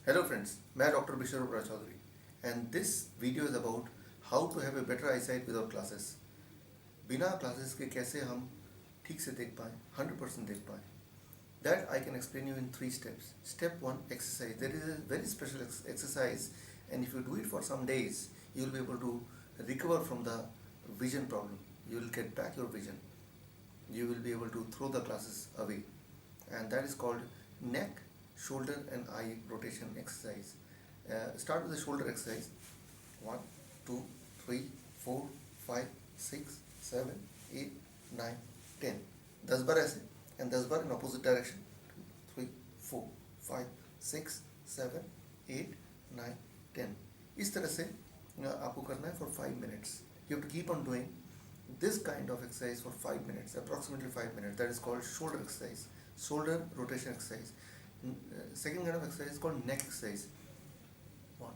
Hello friends, मैं doctor Bishore Chaudhary and this video is about how to have a better eyesight without glasses. बिना glasses के कैसे हम ठीक से देख पाएँ, 100% देख पाएँ. That I can explain you in 3 steps. Step 1, exercise. There is a very special exercise, and if you do it for some days, you will be able to recover from the vision problem. You will get back your vision. You will be able to throw the glasses away, and that is called neck, shoulder and eye rotation exercise. Start with the shoulder exercise. 1, 2, 3, 4, 5, 6, 7, 8, 9, 10. 10 बार ऐसे and 10 bar in opposite direction. 2, 3, 4, 5, 6, 7, 8, 9, 10. इस तरह से आपको करना है for 5 minutes. You have to keep on doing this kind of exercise for 5 minutes, approximately 5 minutes. That is called shoulder exercise, shoulder rotation exercise. Second kind of exercise is called neck exercise. 1,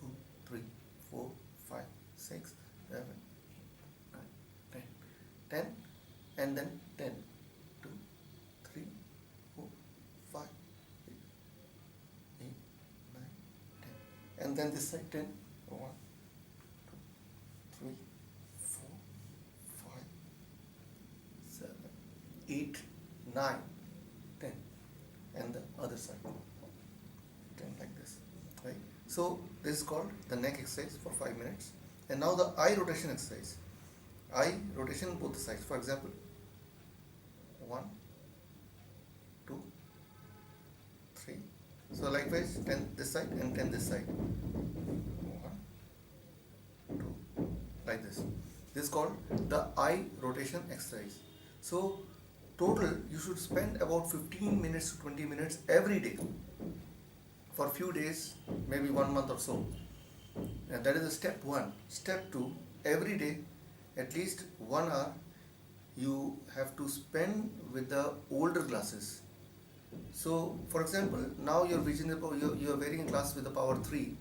2, 3, 4, 5, 6, 7, 8, 9, 10. 10 and then 10. 2, 3, 4, 5, 6, 8, 9, 10. And then this side 10. 1, 2, 3, 4, 5, 7, 8, 9, 10. And the other side 10 like this, right? So this is called the neck exercise for 5 minutes. And now the eye rotation exercise. Eye rotation both sides. For example, 1, 2, 3. So likewise 10 this side and 10 this side. 1, 2, like this. This is called the eye rotation exercise. So total you should spend about 15 minutes to 20 minutes every day for few days, maybe 1 month or so. And that is the step 1. Step 2, every day at least 1 hour you have to spend with the older glasses. So for example, now your vision you are wearing a glass with the power 3.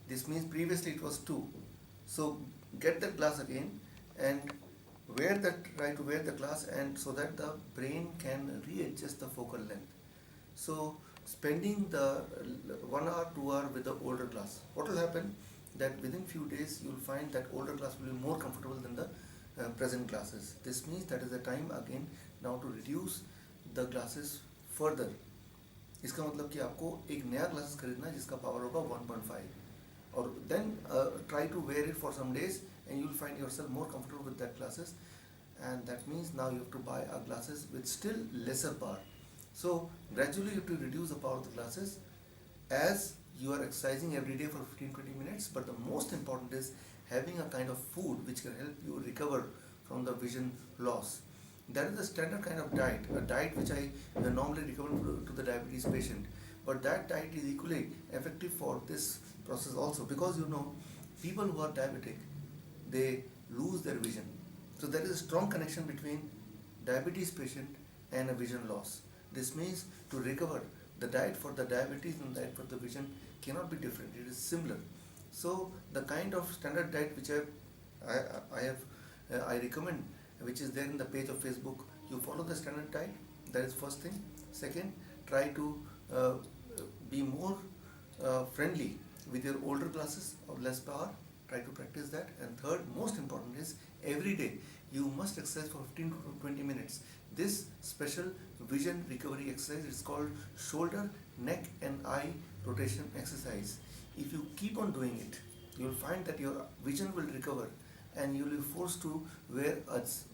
This means previously it was 2. So get that glass again and try to wear the glass, and so that the brain can readjust the focal length. So spending the 1 hour, 2 hour with the older glass, what will happen that within few days you will find that older glass will be more comfortable than the present glasses. This means that is the time again now to reduce the glasses further. इसका मतलब कि आपको एक नया glasses खरीदना है जिसका power होगा 1.5, और then try to wear it for some days and you will find yourself more comfortable with that glasses. And that means now you have to buy glasses with still lesser power. So gradually you have to reduce the power of the glasses as you are exercising every day for 15-20 minutes. But the most important is having a kind of food which can help you recover from the vision loss. That is the standard kind of diet, a diet which I normally recommend to the diabetes patient. But that diet is equally effective for this process also, because you know people who are diabetic, they lose their vision. So there is a strong connection between diabetes patient and a vision loss. This means to recover, the diet for the diabetes and diet for the vision cannot be different. It is similar. So the kind of standard diet which I recommend, which is there in the page of Facebook, you follow the standard diet. That is first thing. Second, try to be more friendly with your older glasses of less power. Try to practice that. And third, most important is every day you must exercise for 15 to 20 minutes. This special vision recovery exercise is called shoulder, neck and eye rotation exercise. If you keep on doing it, you will find that your vision will recover and you will be forced to wear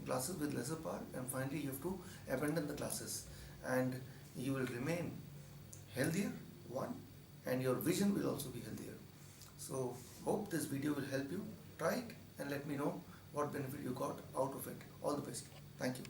glasses with lesser power, and finally you have to abandon the glasses, and you will remain healthier, one, and your vision will also be healthier. So hope this video will help you. Try it and let me know what benefit you got out of it. All the best. Thank you.